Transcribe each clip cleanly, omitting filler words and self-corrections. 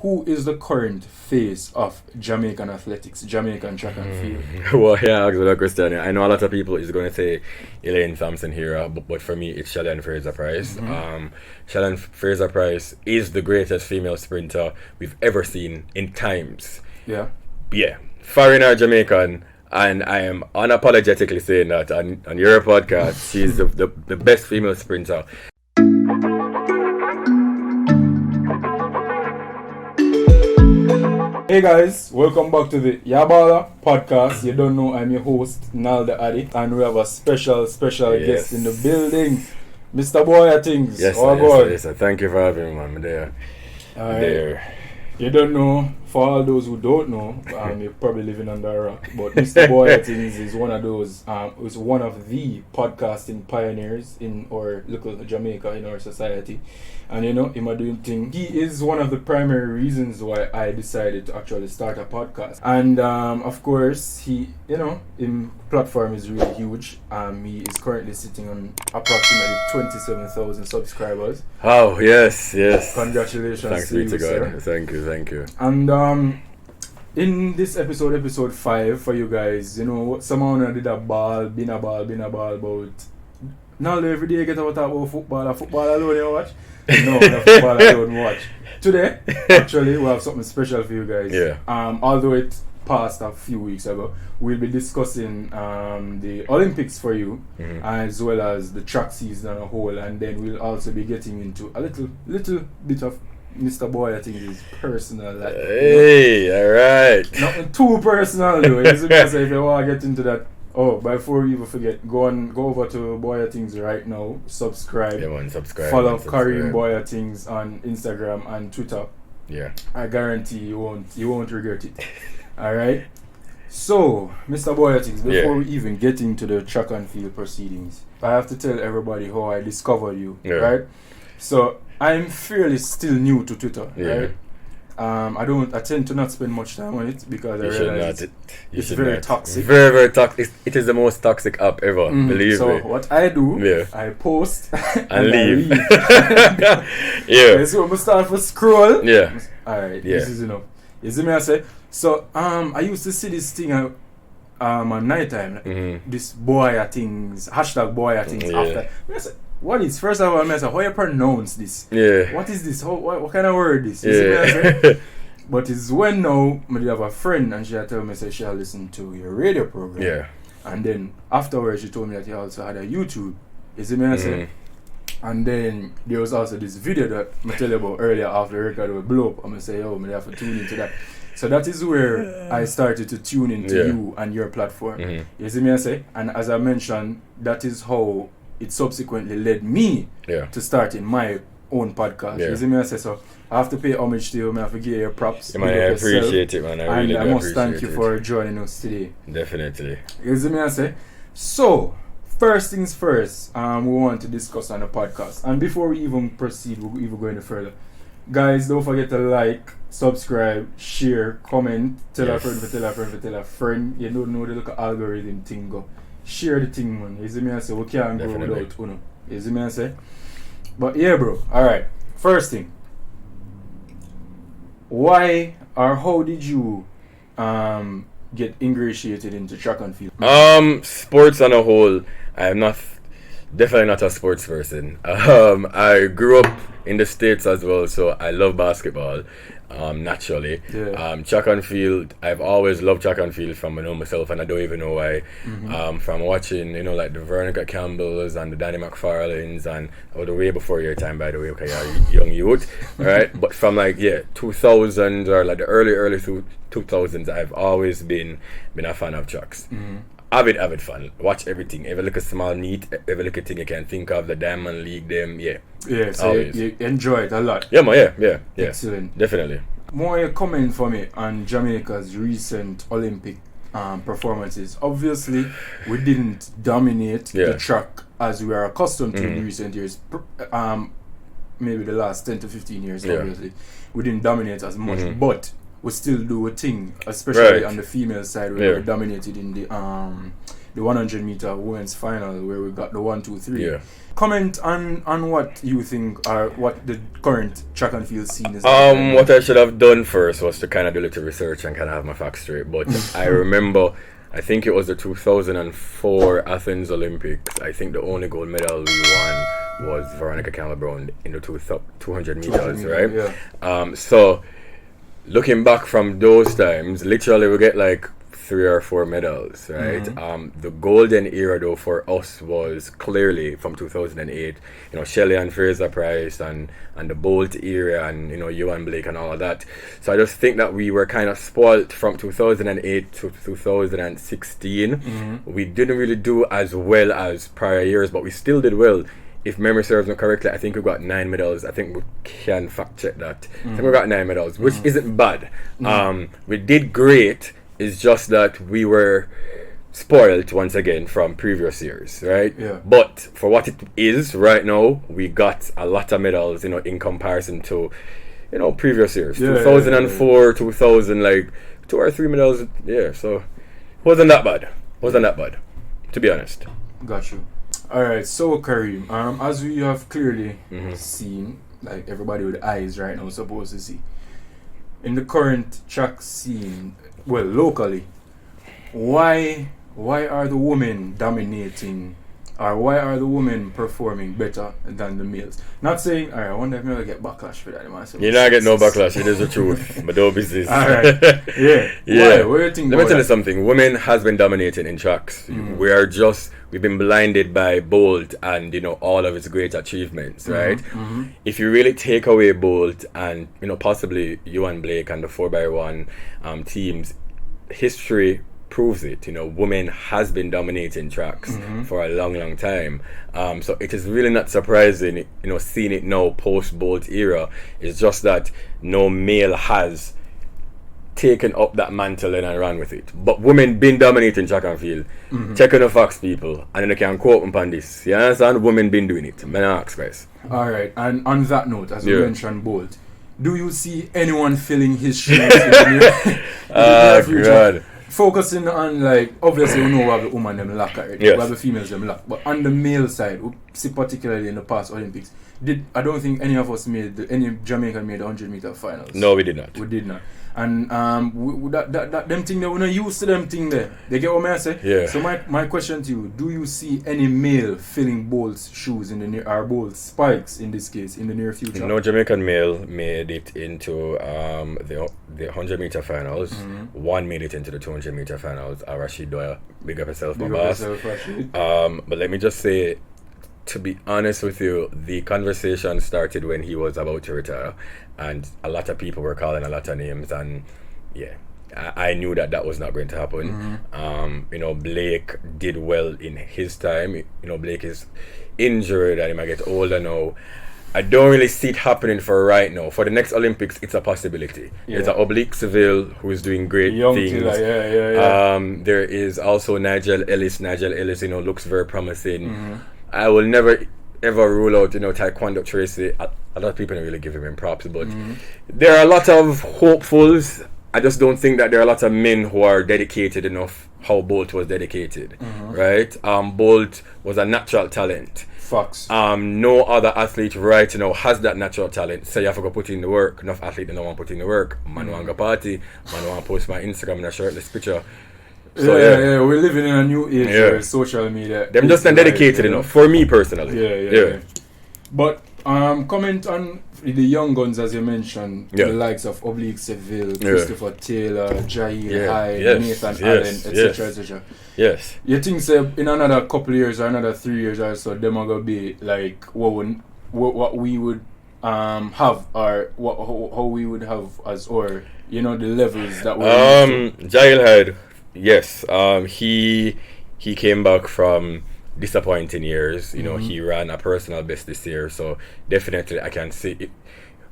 who is the current face of Jamaican Athletics, Jamaican Track and Field? Well, yeah, ask that question. I know a lot of people is going to say Elaine Thompson here, but for me, it's Shelly and Fraser-Pryce. Shelly and Fraser-Pryce is the greatest female sprinter we've ever seen in times. Yeah. Yeah. Foreigner Jamaican, and I am unapologetically saying that on your podcast, she's the best female sprinter. Hey guys, welcome back to the Yaa Balla Podcast. You don't know, I'm your host, Naldo and we have a special guest in the building, Mr. Bwoyatingz. Yes, thank you for having me, man. I'm there. There. You don't know, for all those who don't know, you're probably living under a rock, but Mr. Bwoyatingz is one of those, is one of the podcasting pioneers in our local Jamaica, in our society. And you know, him are doing thing. He is one of the primary reasons why I decided to actually start a podcast. And of course, he, you know, his platform is really huge. He is currently sitting on approximately 27,000 subscribers. Oh, yes. Congratulations. Thanks be to God. Thank you. And in this episode 5 for you guys, you know, someone did been a ball about Naldo every day get about football alone you watch. No, football I don't watch. Today, actually, we have something special for you guys. Yeah. Although it passed a few weeks ago, we'll be discussing the Olympics for you, as well as the track season on a whole, and then we'll also be getting into a little bit of Mr. Bwoyatingz's personal life. Hey, alright. Nothing too personal though. If you want to get into that. Oh, before we even forget, go over to Bwoyatingz right now. Subscribe. Yeah, man, subscribe. Follow Kareem Bwoyatingz on Instagram and Twitter. Yeah. I guarantee you won't regret it. Alright? So, Mr. Bwoyatingz, before we even get into the track and field proceedings, I have to tell everybody how I discovered you. Yeah. Right? So, I'm fairly still new to Twitter. Right? I tend to not spend much time on it because I realize it's very toxic. Very toxic. It is the most toxic app ever, believe me. So what I do, I post and leave. Yeah. So I'm start to scroll. Yeah. Alright, this is enough. You see me I say? So I used to see this thing on night time, this Bwoyatingz, #Bwoyatingz after. I said, what is, first of all, I said, how you pronounce this? Yeah. What is this? What kind of word is this? You see what I say? But it's when now I have a friend and she told me say she listened to your radio program. Yeah. And then afterwards she told me that you also had a YouTube. You see me I say? And then there was also this video that I tell you about earlier after the record will blow up. I'm gonna say, I have to tune into that. So that is where I started to tune into you and your platform. You see me I say? And as I mentioned, that is how it subsequently led me to starting my own podcast. You see me I say? So I have to pay homage to you, I have to give you props. Man, I appreciate it, man. I really and I must thank you for joining us today. Definitely. You see me I say? So, first things first, we want to discuss on the podcast. And before we even proceed, we'll even go any further. Guys, don't forget to like, subscribe, share, comment, tell a friend. You don't know the little algorithm thing go. Share the thing, man. You see me I say? We can't go without uno. You see me I say? But yeah, bro. Alright. First thing. Why or how did you get ingratiated into track and field? Sports on a whole, I am definitely not a sports person. I grew up in the States as well, so I love basketball. Naturally. Track and field, I've always loved track and field from I know myself, and I don't even know why. From watching, you know, like the Veronica Campbells and the Danny McFarlanes, and the way before your time, by the way, okay, you're young youth, right? But from 2000s or like the early 2000s, I've always been a fan of tracks. Avid fan. Watch everything. Every little small neat, every little thing you can think of, the Diamond League, them, so you enjoy it a lot. Yeah, man, yeah. Excellent. Definitely. More comment for me on Jamaica's recent Olympic performances. Obviously, we didn't dominate the track as we are accustomed to in recent years. Maybe the last 10 to 15 years, obviously. We didn't dominate as much, but we still do a thing, especially on the female side where we dominated in the the 100 meter women's final where we got the 1, 2, 3. Yeah. Comment on what you think are what the current track and field scene is. What I should have done first was to kind of do a little research and kind of have my facts straight. But I remember, I think it was the 2004 Athens Olympics. I think the only gold medal we won was Veronica Campbell-Brown in the 200 meters, right? Yeah. So looking back from those times, literally we get like 3 or 4 medals, right? The golden era though for us was clearly from 2008. You know, Shelly and Fraser Price and the Bolt era and, you know, Ewan Blake and all of that. So I just think that we were kind of spoilt from 2008 to 2016. We didn't really do as well as prior years, but we still did well. If memory serves me correctly, I think we got 9 medals. I think we can fact check that. I think we got 9 medals, which isn't bad. We did great. It's just that we were spoiled once again from previous years, right? Yeah. But for what it is right now, we got a lot of medals, you know, in comparison to, you know, previous years. 2004, 2000, like 2 or 3 medals. Yeah, so wasn't that bad. To be honest. Got you. All right, so Kareem, as we have clearly seen, like everybody with eyes right now supposed to see, in the current track scene, well, locally, why are the women dominating, or why are the women performing better than the males? Not saying, alright, I wonder if I'll get backlash for that. You're not getting no backlash, it is the truth, but no business. Alright, yeah. Why? What do you think? Let me tell you something, women has been dominating in tracks. We've been blinded by Bolt and, you know, all of its great achievements, right? If you really take away Bolt and, you know, possibly Ewan Blake and the 4x1 teams, history proves it. You know, women has been dominating tracks for a long time. So it is really not surprising, you know, seeing it now post Bolt era. It's just that no male has taken up that mantle and ran with it. But women been dominating track and field. Check on the facts, people, and then you can quote upon this. You understand? Women been doing it. Men ask, guys. Alright, and on that note, as you mentioned Bolt, do you see anyone filling his shoes in the near future? God. Focusing on, like, obviously we know we have the woman them lock already, we have the females them lock, but on the male side, we see particularly in the past Olympics, I don't think any of us any Jamaican made the 100 meter finals. No, we did not. We did not. And that them thing there, we're not used to them thing there. They get what I say? Yeah. So my question to you, do you see any male filling Bolt's shoes in the near, or Bolt's spikes in this case, in the near future? No Jamaican male made it into the 100 meter finals. One made it into the 200 meter finals. Rashid Doyle, big up yourself, my boss. But let me just say, to be honest with you, the conversation started when he was about to retire, and a lot of people were calling a lot of names, and yeah, I knew that was not going to happen. You know, Blake did well in his time. You know, Blake is injured and he might get older now. I don't really see it happening for right now. For the next Olympics, it's a possibility. There's an Oblique Seville who is doing great things. Killer, there is also Nigel Ellis. You know, looks very promising. I will never ever rule out, you know, Taekwondo Tracy. A lot of people don't really give him props, but there are a lot of hopefuls. I just don't think that there are a lot of men who are dedicated enough how Bolt was dedicated, right? Bolt was a natural talent. Facts. No other athlete right now has that natural talent. So you have to go put in the work. Enough athlete don't want to put in the work. Man want to go party. Man want to post my Instagram in a shirtless picture. So, we're living in a new age where social media. Them just not dedicated enough for me personally. Yeah. But comment on the young guns as you mentioned, the likes of Oblique Seville, Christopher Taylor, Jair Hyde, Nathan Allen, etc. etc. Yes. You think in another couple years or another 3 years or so, them are gonna be like what we would have, or how we would have as, or you know, the levels that we're Jair Hyde. Yes, he came back from disappointing years. You know, he ran a personal best this year, so definitely I can see it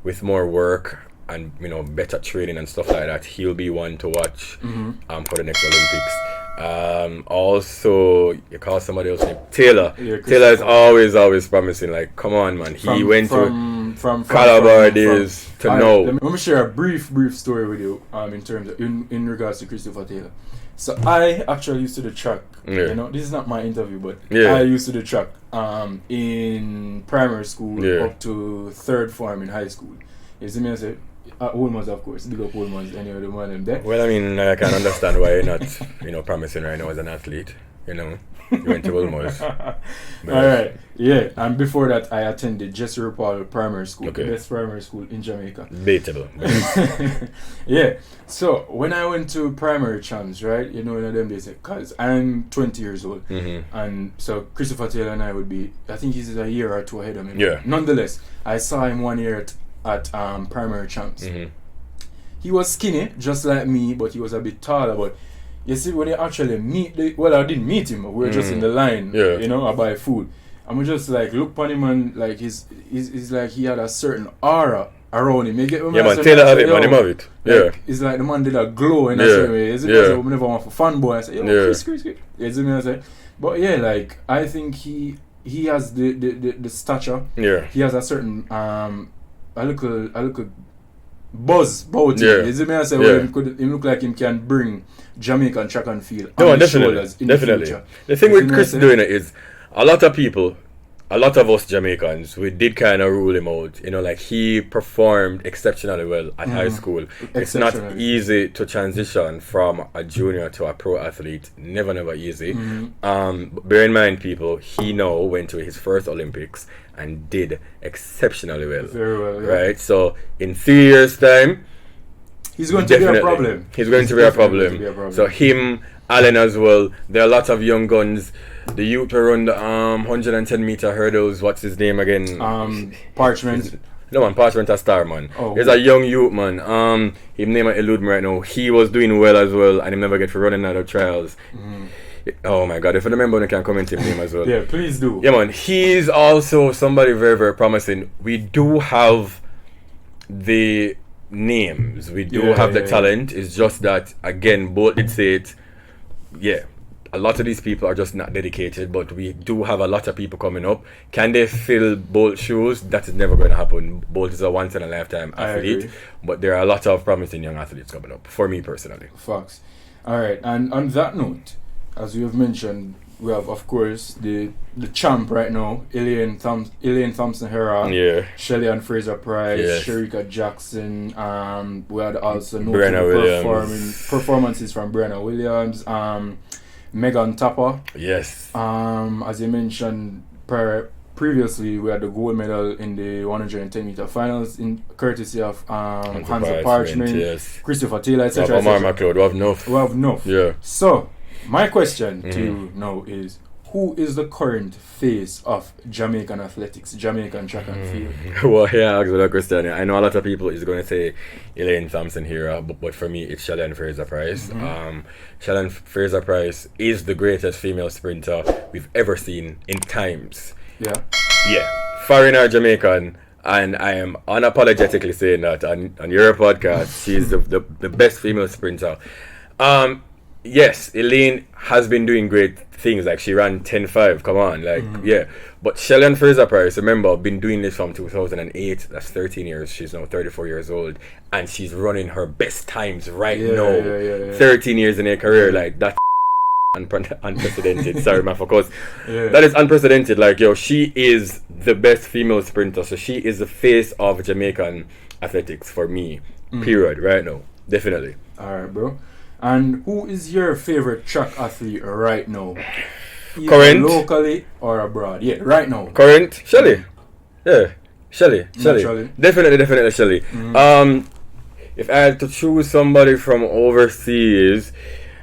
with more work and, you know, better training and stuff like that. He'll be one to watch for the next Olympics. Also, you call somebody else named Taylor. Taylor is always promising. Like, come on, man. He went from Calabar days to now. Let me share a brief story with you. In terms of in regards to Christopher Taylor. So I actually used to the track. Yeah. You know, this is not my interview, but Yeah. I used to the track in primary school Yeah. up to third form in high school. You see me? I say, Woolmans, of course. Big up Woolmans. Anyway, the one them there. Well, I mean, I can understand why you're not, promising right now as an athlete. You went to Wilmos. Alright, yeah. And before that, I attended Jesse Paul Primary School, Okay. the best primary school in Jamaica. Debatable. Yeah. So when I went to primary champs, right? You know, them days, because I'm 20 years old, and so Christopher Taylor and I would be. I think he's a year or two ahead of me. Yeah. Nonetheless, I saw him 1 year at primary champs. He was skinny, just like me, but he was a bit taller. But you see, when you actually meet, I didn't meet him. We were just in the line, I buy food. And we just like look upon him and like he's like he had a certain aura around him. Yeah, man, Taylor have it, man, him have it. Yeah. Like, it's like the man did a glow in a certain way. Is it because we never want for fanboy? I say, Chris. You see me? I say, but yeah, like I think he has the stature. Yeah. He has a certain a little buzz about him. You see me? I say, well, him look like him can bring Jamaican track and field on his shoulders in the future. The thing with Chris doing it is a lot of us Jamaicans, we did kind of rule him out. Like he performed exceptionally well at high school. It's not easy to transition from a junior to a pro athlete. Never easy. Bear in mind, people, he now went to his first Olympics and did exceptionally well. Very well, right? So in 3 years' time, he's going to be a problem. He's going to be a problem. So him, Allen as well. There are a lot of young guns. The youth who run the 110-meter hurdles. What's his name again? Parchment. No man, Parchment a star man. Oh, there's a young youth man. His name I elude me right now. He was doing well as well, and he never get for running out of trials. Oh my God! If I remember, I can comment his name as well. Yeah, please do. Yeah man, he's also somebody very very promising. We do have the names. We do have the talent. It's just that again, both did say it. Yeah, a lot of these people are just not dedicated, but we do have a lot of people coming up. Can they fill Bolt's shoes? That is never going to happen. Bolt is a once in a lifetime athlete, but there are a lot of promising young athletes coming up. For me personally. Facts. All right, and on that note, as we have mentioned, we have of course the champ right now, Elaine Thompson Hera, Shelly and Fraser Price, Sherika Jackson. We had also notable performances from Brenna Williams, Megan Tapper. Yes. As you mentioned previously, we had the gold medal in the 110-meter finals in courtesy of Hansa Parchment, Christopher Taylor, etc. We have enough. Yeah. So my question to you now is, who is the current face of Jamaican Athletics, Jamaican Track and Field? Well, yeah, I asked that question. I know a lot of people is going to say Elaine Thompson here, but for me, it's Shelly and Fraser Price. Shelly and Fraser Price is the greatest female sprinter we've ever seen in times. Yeah. Foreigner Jamaican, and I am unapologetically saying that on your podcast, she's the best female sprinter. Yes, Elaine has been doing great things, like she ran 10.5, come on, but Shelly and Fraser Price, remember, been doing this from 2008, that's 13 years, she's now 34 years old, and she's running her best times now, 13 years in her career, like that's unprecedented. Sorry man, because that is unprecedented. Like she is the best female sprinter, so she is the face of Jamaican athletics for me, period, right now, definitely. Alright bro. And who is your favorite track athlete right now? Current? Locally or abroad? Yeah, right now. Current? Shelly. Yeah. Shelly. Definitely Shelly. If I had to choose somebody from overseas,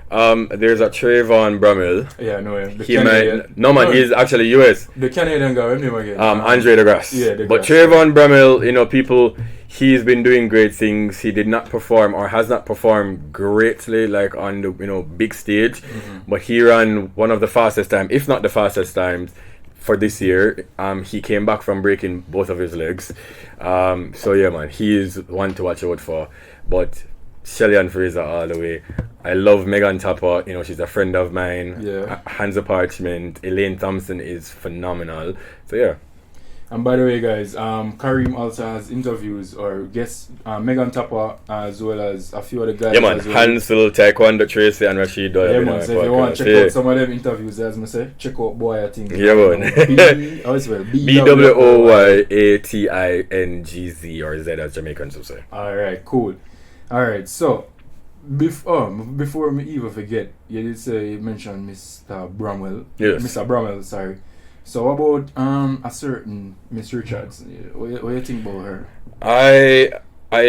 there's a Trayvon Brummill. Yeah, no, he's actually US. The Canadian guy, what name again? Andre DeGrasse. Yeah, but Trayvon Brummill, people, he's been doing great things. He did not perform or has not performed greatly like on the big stage, but he ran one of the fastest time, if not the fastest times for this year. He came back from breaking both of his legs. So yeah man, he is one to watch out for. But Shelly and Fraser all the way. I love Megan Tapper, she's a friend of mine. Yeah. Hansa Parchment, Elaine Thompson is phenomenal. So yeah. And by the way, guys, Kareem also has interviews or guests, Megan Tapper as well as a few other guys. Yeah, man. As well. Hansel, Taekwondo, Tracy, and Rashid. Yeah, man. So if you want to check out some of them interviews, as I say, check out Bwoyatingz. Yeah, man. How is it? Bwoyatingz or Z as Jamaicans will say. Alright, cool. Alright, so before me even forget, you did say you mentioned Mr. Bramwell. Yes. Mr. Bramwell, sorry. So about a certain Miss Richardson, what you think about her? I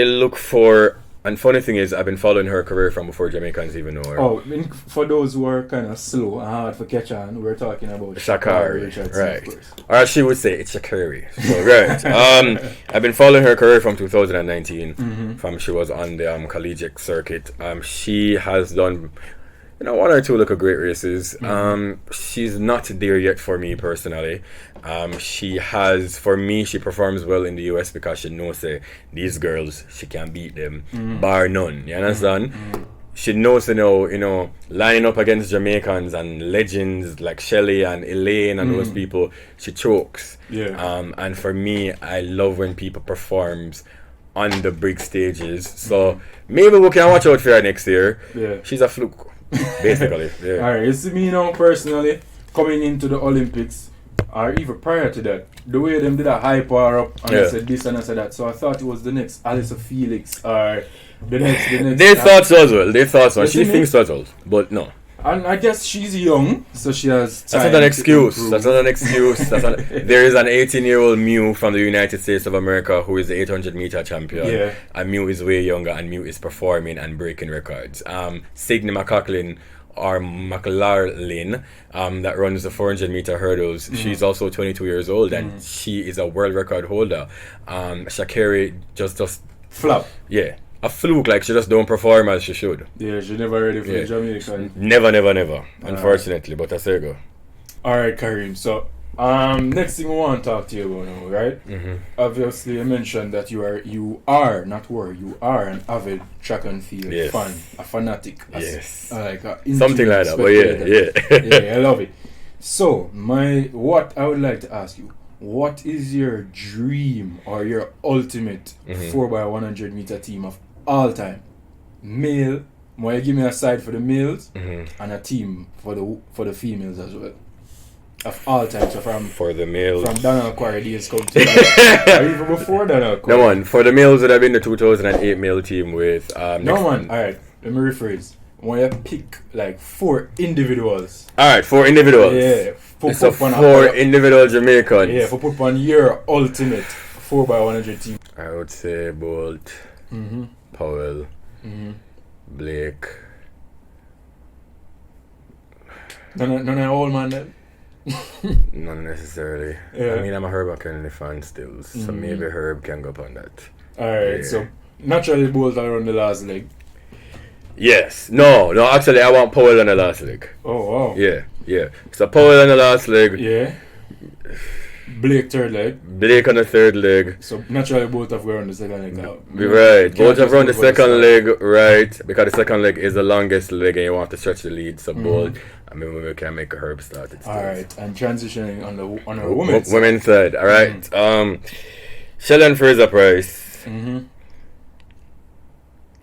look for, and funny thing is, I've been following her career from before Jamaicans even know her. Oh, for those who are kind of slow and hard for catch on, we're talking about Sha'Carri Richardson, right? Or as she would say, it's Sha'Carri. So right. I've been following her career from 2019, from she was on the collegiate circuit. She has done, one or two look at great races. She's not there yet for me personally. She performs well in the US because she knows these girls, she can beat them, bar none. You understand? She knows, lining up against Jamaicans and legends like Shelly and Elaine and those people, she chokes. Yeah. And for me, I love when people performs on the big stages. So maybe we can watch out for her next year. Yeah. She's a fluke. Basically, yeah. Alright, you see me now personally coming into the Olympics, or even prior to that, the way them did a hype her up and I said this and I said that, so I thought it was the next Alice Felix or the next. They thought so as well. She thinks so as well, but no. And I guess she's young, so she has time. That's not an excuse. There is an 18-year-old Mew from the United States of America who is the 800-meter champion. Yeah. And Mew is way younger, and Mew is performing and breaking records. Sydney McLaughlin that runs the 400-meter hurdles. She's also 22 years old, and she is a world record holder. Sha'Carri just flop. Yeah. A fluke, like she just don't perform as she should. Yeah, she never ready for Jamaica. Never. Unfortunately, but that's there you go. Alright, Kareem. So, next thing we want to talk to you about now, right? Obviously, you mentioned that you are an avid track and field fan, a fanatic. Yes. Something like that, but yeah. I love it. So, what I would like to ask you, what is your dream or your ultimate 4x100 meter team of all time? Male, will you give me a side for the males and a team for the females as well? Of all time, so for the males, from Donald Quarry days come to or even before Donald Quarry. No man, for the males would have been the 2008 male team with alright, let me rephrase. When you pick like 4 individuals. Alright, 4 individuals. Yeah. So 4 individual Jamaicans. Yeah, for put on your ultimate 4x100 team. I would say Bolt, Powell, Blake. None of old man then? Not necessarily. Yeah. I mean, I'm a Herb Kennedy fan still, so maybe Herb can go up on that. Alright, so naturally Bolt around the last leg. Yes. No, actually I want Powell on the last leg. Oh, wow. Yeah. So Powell on the last leg. Yeah. Blake third leg. Blake on the third leg. So naturally both have run the second leg now. Right. Both have run the second leg, right? Because the second leg is the longest leg and you want to stretch the lead. So both, I mean, we can make a Herb start it. Alright, and transitioning on our women's side. Women's side, alright. Shelly and Fraser Price.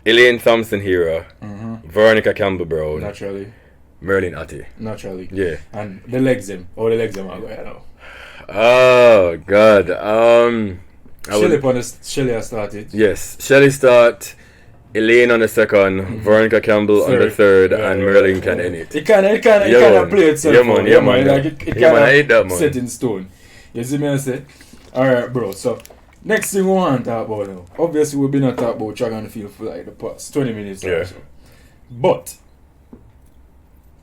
Elaine Thompson Hero, Veronica Campbell Brown, naturally, Merlin Atty, naturally, yeah, and the legs them are going now. Oh God, Shelly has started. Yes, Shelly start. Elaine on the second, Veronica Campbell on the third, and Merlin can end it. It can play itself. Yeah man. Like it can set in stone. You see me I say? Alright, bro. So next thing we want to talk about now. Obviously, we've been not talking about track and field for like the past 20 minutes or so. But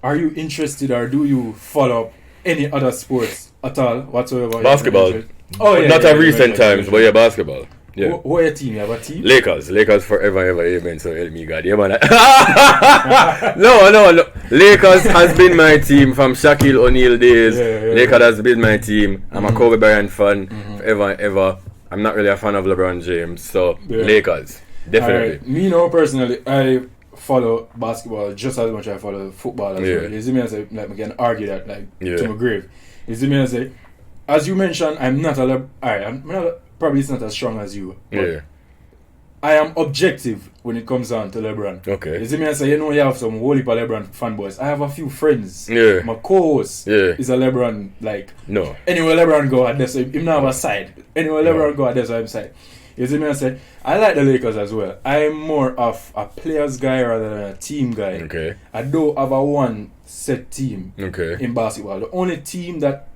are you interested or do you follow up any other sports at all whatsoever? Basketball. Oh yeah. Not recent times, but basketball. Yeah. What your team? You have a team? Lakers forever, ever, amen. So help me God. Yeah, man. No. Lakers has been my team from Shaquille O'Neal days. Lakers has been my team. I'm a Kobe Bryant fan forever and ever. I'm not really a fan of LeBron James, so Lakers, definitely. Right. Me, personally, I follow basketball just as much as I follow football as well. You see me as like I can argue that to my grave. You see me as as you mentioned, I'm not probably it's not as strong as you. Yeah. I am objective when it comes down to LeBron. Okay. You see me, I say, you have some whole heap of LeBron fanboys. I have a few friends. Yeah. My co-host is a LeBron, No. Anyway, LeBron go at this, him not have a side. Anyway, LeBron go at this, I'm side. You see me, I say, I like the Lakers as well. I'm more of a players guy rather than a team guy. Okay. I don't have a one set team in basketball. The only team that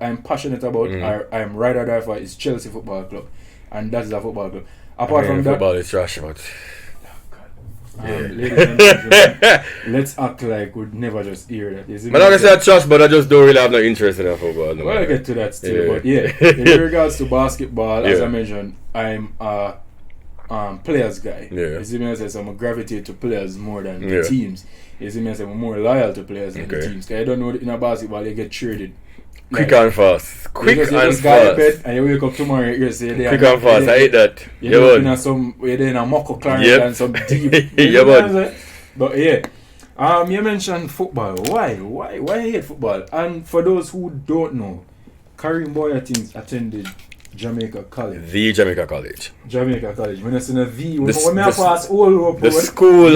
I'm passionate about, I'm ride or die for, is Chelsea Football Club. And that's the football club. Apart from that, football is trash, but ladies and gentlemen, let's act like we'd never just hear that. I'm not gonna say I trust, but I just don't really have no interest in football. No, I'll get to that still, but in regards to basketball, as I mentioned, I'm a players guy. You see me, I say, so I'm gravitate to players more than the teams. You see me, I say, I'm more loyal to players than the teams. Because I don't know that in a basketball you get traded. Quick and fast. You just got bed and you wake up tomorrow you say they quick and fast, I hate that. You're in a Moko Clarence and some deep. But you mentioned football. Why you hate football? And for those who don't know, Kareem Bwoyatingz attended Jamaica College. The Jamaica College. Jamaica College. When I say the school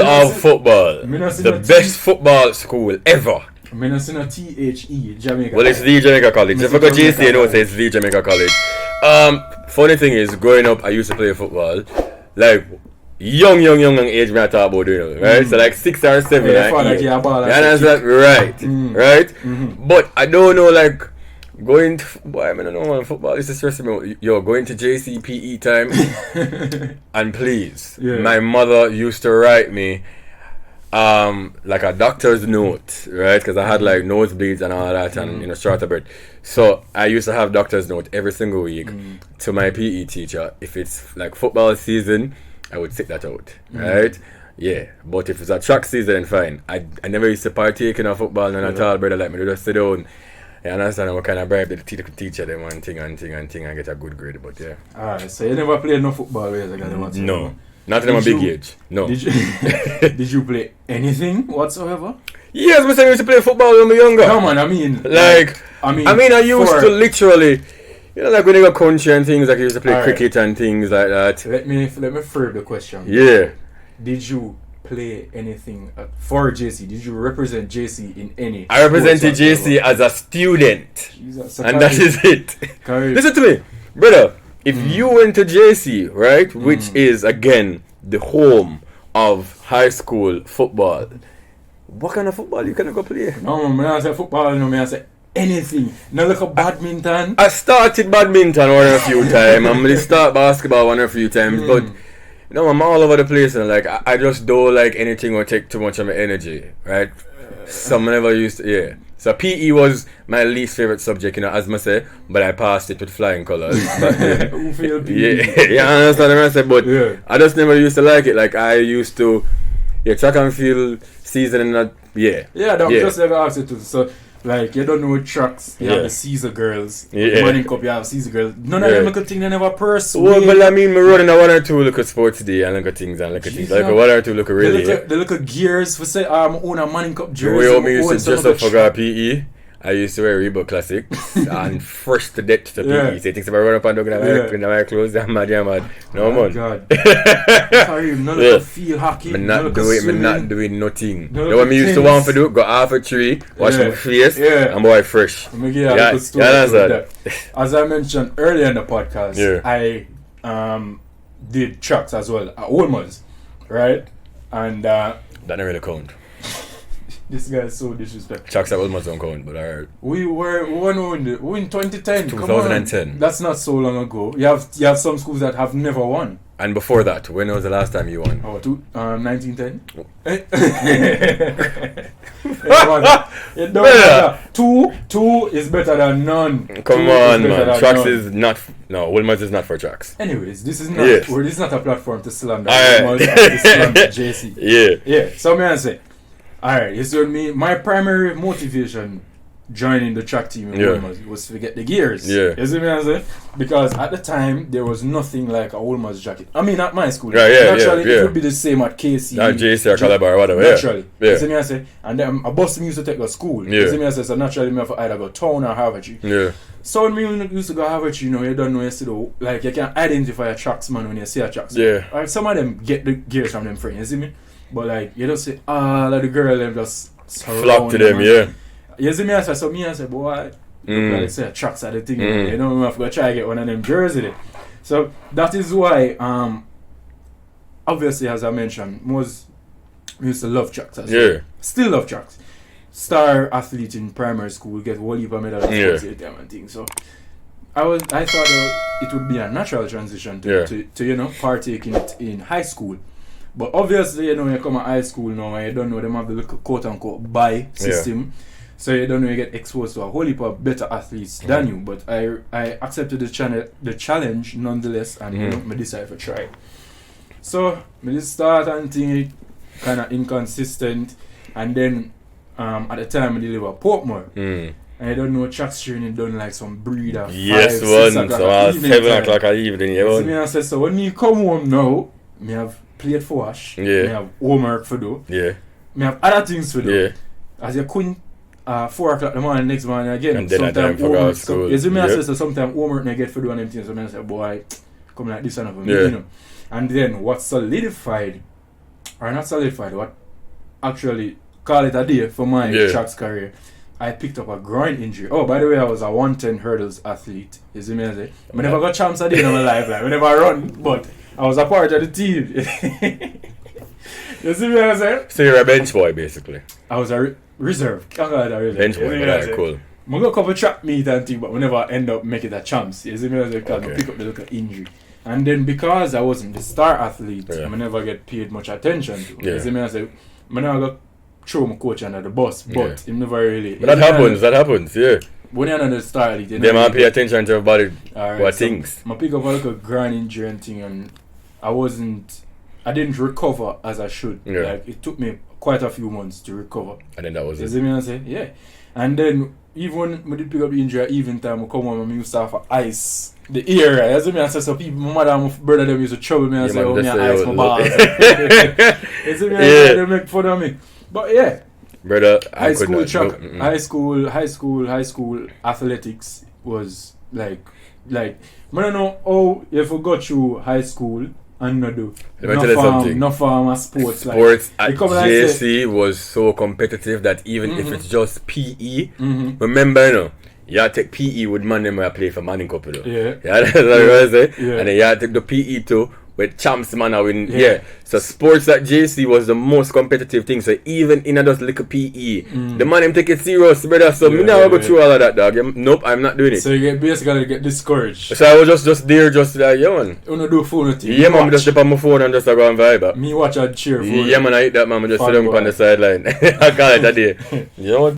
of football. The best football school ever. I'm not saying a THE, Jamaica. Well, it's the Jamaica College. If I go JC, you know, it's the Jamaica College. Funny thing is, growing up, I used to play football. Like, young age, when I talk about doing it, right? So, like 6 or 7. Yaa Balla. Right. But I don't know, like, going to, I don't know, football is stressing me. Yo, going to JCPE time. And please, my mother used to write me like a doctor's note, right? Because I had like nosebleeds and all that, and shorter breath. So I used to have doctor's note every single week to my PE teacher. If it's like football season, I would sit that out, right? Yeah, but if it's a track season, then fine. I never used to partake in a football and at all, brother. Like me, just sit down. You understand what kind of bribe the teacher them one thing and get a good grade, but yeah. Alright, so you never played no football, no. Not in my big age. No. Did you play anything whatsoever? Yes, I used to play football when I was younger. No man, I mean I used to literally, like when you go country and things, like I used to play cricket and things like that. Let me frame the question. Yeah. Did you play anything for JC? Did you represent JC in any? I represented JC as a student. Jesus, and that is it. Listen to me, brother. If you went to JC, right, which is, again, the home of high school football, what kind of football you can go play? No, man, I say football, no, man, I say anything. Now look at badminton. I started badminton one or a few times. I'm going to start basketball one or a few times, but, I'm all over the place, and, like, I just don't like anything or take too much of my energy, right? Some never used to, So PE was my least favorite subject, as I say, but I passed it with flying colors. Who failed PE? I understand what I said, but I just never used to like it. Like I used to, track and field season and that, just like I asked you to. So, like, you don't know tracks, you have the Caesar girls, Morning Cup, you have Caesar girls. None of them look at things they never pursue. Well, but I mean, me running a one or two look at sports day and look at things and look at things. Like a one or two look at really. They look at gears for say, own a Morning Cup jersey. The way me used to dress up for PE, I used to wear Reebok Classics and fresh to death to PE. So things if I run up and down in my clothes, I'm mad. No, man. God. Sorry, none of them feel hockey. I'm not doing nothing. The one me used to want to do, go half a tree, wash my face, and boy fresh. As I mentioned earlier in the podcast, I did tracks as well at Olmos, right? And that don't really count. This guy is so disrespectful. Tracks at Olmos don't count, but alright. We in 2010. 2010. That's not so long ago. You have some schools that have never won. And before that, when was the last time you won? 1910. It don't matter. Two is better than none. Come on, man. Tracks is not. No, Wilmers is not for tracks. Anyways, this is not. This is not a platform to slander. To slander JC. Yeah. So may I say, alright. It's with me. My primary motivation joining the track team in Wolmer's was to get the gears. Yeah. You see me I say? Because at the time there was nothing like a Wolmer's jacket. I mean at my school. Naturally it would be the same at KC. At JC or Calabar or whatever. Naturally. Yeah. You see me I say? And then a bus me used to take to school. You see me I say? So naturally me have to either go town or Harvard. Yeah. So when me used to go Harvard, you know, you don't know you still like you can identify a tracks man when you see a tracks. Yeah. Like some of them get the gears from them friends, you see me? But like you don't say like the girl them just flock to them, yeah. You see me I say, so me I say, boy, like say tracks are the thing, you know, I have to go try to get one of them jersey there. So that is why obviously as I mentioned, we used to love tracks as well. Still love tracks. Star athlete in primary school, get whole heap of medals and things. So I thought it would be a natural transition to you know, partake in it in high school. But obviously, you know, you come to high school now and you don't know them have the little quote-unquote buy system. So you don't know you get exposed to a whole heap of better athletes than you. But I accepted the challenge nonetheless and you know, I decided to try. So I just start and think kind of inconsistent. And then at the time I deliver Portmore. And I don't know tracks training done like some breeder. 5, 6 o'clock. So 7 o'clock at evening. So when you come home now, I have played for wash. I have homework for do. I have other things to do. As you couldn't 4 o'clock in the morning next morning again. And then sometimes homework. You see me I say sometimes homework I get for do and them things. So I say, boy, come like this and you know. And then what solidified, or not solidified, what actually call it a day for my tracks career, I picked up a groin injury. Oh, by the way, I was a 110 hurdles athlete. You see me I say? I never got champs a day in my life. Like, I never run, but I was a part of the team. You see me I say? So you're a bench boy basically? I was a reserve. Bench boy, that's cool. I go a couple track meet and thing, but we never end up making the champs. You see me I say? Because I pick up the little injury. And then because I wasn't the star athlete, I never get paid much attention to. You see me I say? I never got throw my coach under the bus, but he never really. But that happens, yeah. When you're not the star athlete, they might pay attention to everybody. What things. I pick up a little ground injury and thing, and I didn't recover as I should. Like it took me quite a few months to recover. And then that was it. You see me I say? Yeah. And then even when I did pick up the injury, even time I come home, I used to have ice the ear. You see me I say, so people, my mother and my brother them used to trouble me and say, oh, me ice my balls. You see me I say, they make fun of me. But yeah, brother, high school athletics was like I don't know how you forgot through high school and not do no farm sports. Sports like, at JC was so competitive that even if it's just PE, remember, you know, you have to take PE with man them where I play for Manning Cup, though. That's what I say. And then you have to take the PE too. With champs man I win so sports at JC was the most competitive thing, so even in a just little PE the man him take it serious, brother, so me never go through all of that, dog. Nope, I'm not doing it. So you basically get discouraged. So I was just there just like, yeah man, you wanna do phone thing? Yeah man, just step on my phone and just go and vibe. Me watch and cheer for yeah man, I eat that man, just sit down on the sideline. I call it a day. You know what?